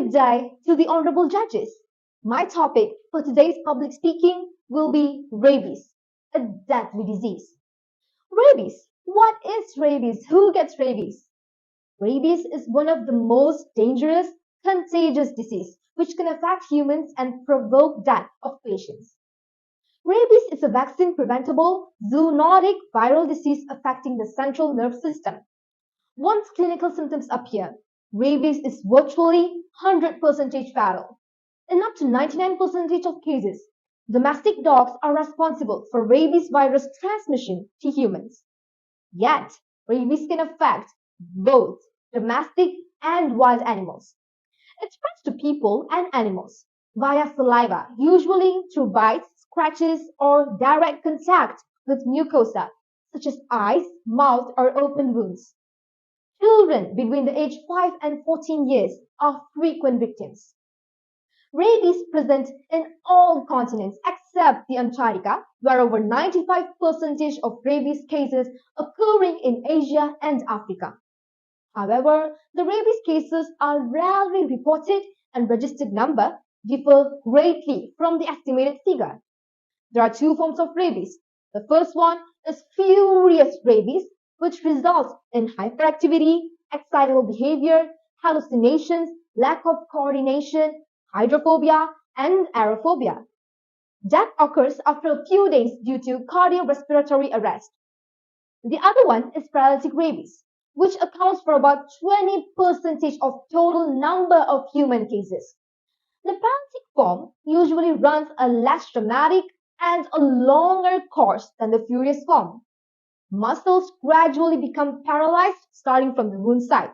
good day to the honorable judges. My topic for today's public speaking will be rabies, a deadly disease. Rabies. What is rabies? Who gets rabies? Rabies is one of the most dangerous, contagious disease which can affect humans and provoke death of patients. Rabies is a vaccine preventable zoonotic viral disease affecting the central nerve system. Once clinical symptoms appear, rabies is virtually 100% fatal. In up to 99% of cases, domestic dogs are responsible for rabies virus transmission to humans. Yet, rabies can affect both domestic and wild animals. It spreads to people and animals via saliva, usually through bites, scratches, or direct contact with mucosa, such as eyes, mouth, or open wounds. Children between the age 5 and 14 years are frequent victims. Rabies present in all continents except the Antarctica, where over 95% of rabies cases occurring in Asia and Africa. However, the rabies cases are rarely reported and registered number differ greatly from the estimated figure. There are two forms of rabies. The first one is furious rabies, which results in hyperactivity, excitable behavior, hallucinations, lack of coordination, hydrophobia, and aerophobia. Death occurs after a few days due to cardiorespiratory arrest. The other one is paralytic rabies, which accounts for about 20% of total number of human cases. The paralytic form usually runs a less dramatic and a longer course than the furious form. Muscles gradually become paralyzed starting from the wound site.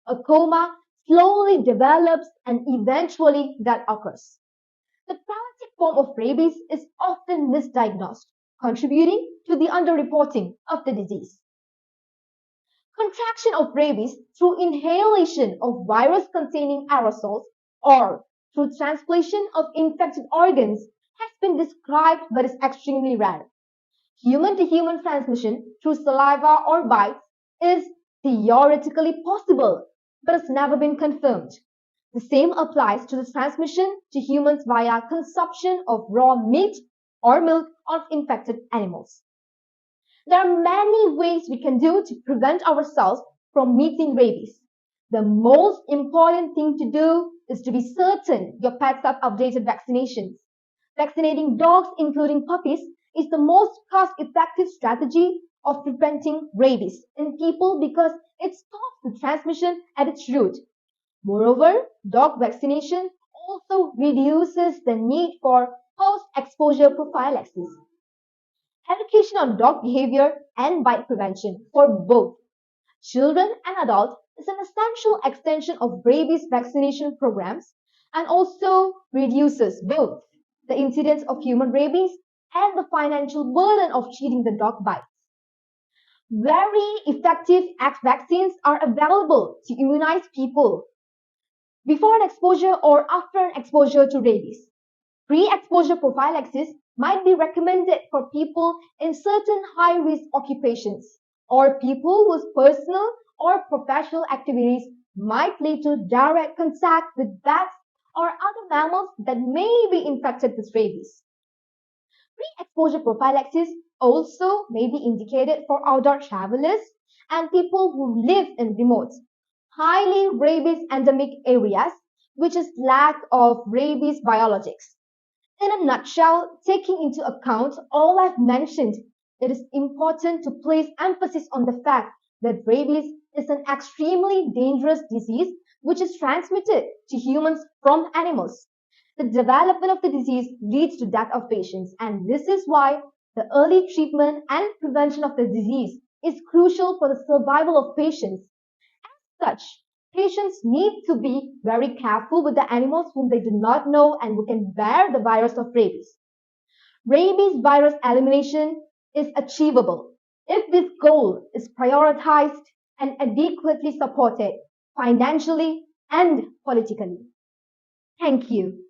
A coma slowly develops and eventually that occurs. The paralytic form of rabies is often misdiagnosed, contributing to the underreporting of the disease. Contraction of rabies through inhalation of virus-containing aerosols or through transplantation of infected organs has been described but is extremely rare. Human-to-human transmission through saliva or bites is theoretically possible but has never been confirmed. The same applies to the transmission to humans via consumption of raw meat or milk of infected animals. There are many ways we can do to prevent ourselves from meeting rabies. The most important thing to do is to be certain your pets have updated vaccinations. Vaccinating dogs, including puppies, is the most cost-effective strategy of preventing rabies in people because it stops the transmission at its root. Moreover, dog vaccination also reduces the need for post-exposure prophylaxis. Education on dog behavior and bite prevention for both children and adults is an essential extension of rabies vaccination programs and also reduces both the incidence of human rabies and the financial burden of treating the dog bites. Very effective vaccines are available to immunize people before an exposure or after an exposure to rabies. Pre-exposure prophylaxis might be recommended for people in certain high-risk occupations or people whose personal or professional activities might lead to direct contact with bats or other mammals that may be infected with rabies. Pre-exposure prophylaxis also may be indicated for outdoor travelers and people who live in remote, highly rabies endemic areas, which is lack of rabies biologics. In a nutshell, taking into account all I've mentioned, it is important to place emphasis on the fact that rabies is an extremely dangerous disease which is transmitted to humans from animals. The development of the disease leads to death of patients, and this is why the early treatment and prevention of the disease is crucial for the survival of patients. As such, patients need to be very careful with the animals whom they do not know and who can bear the virus of rabies. Rabies virus elimination is achievable if this goal is prioritized and adequately supported financially and politically. Thank you.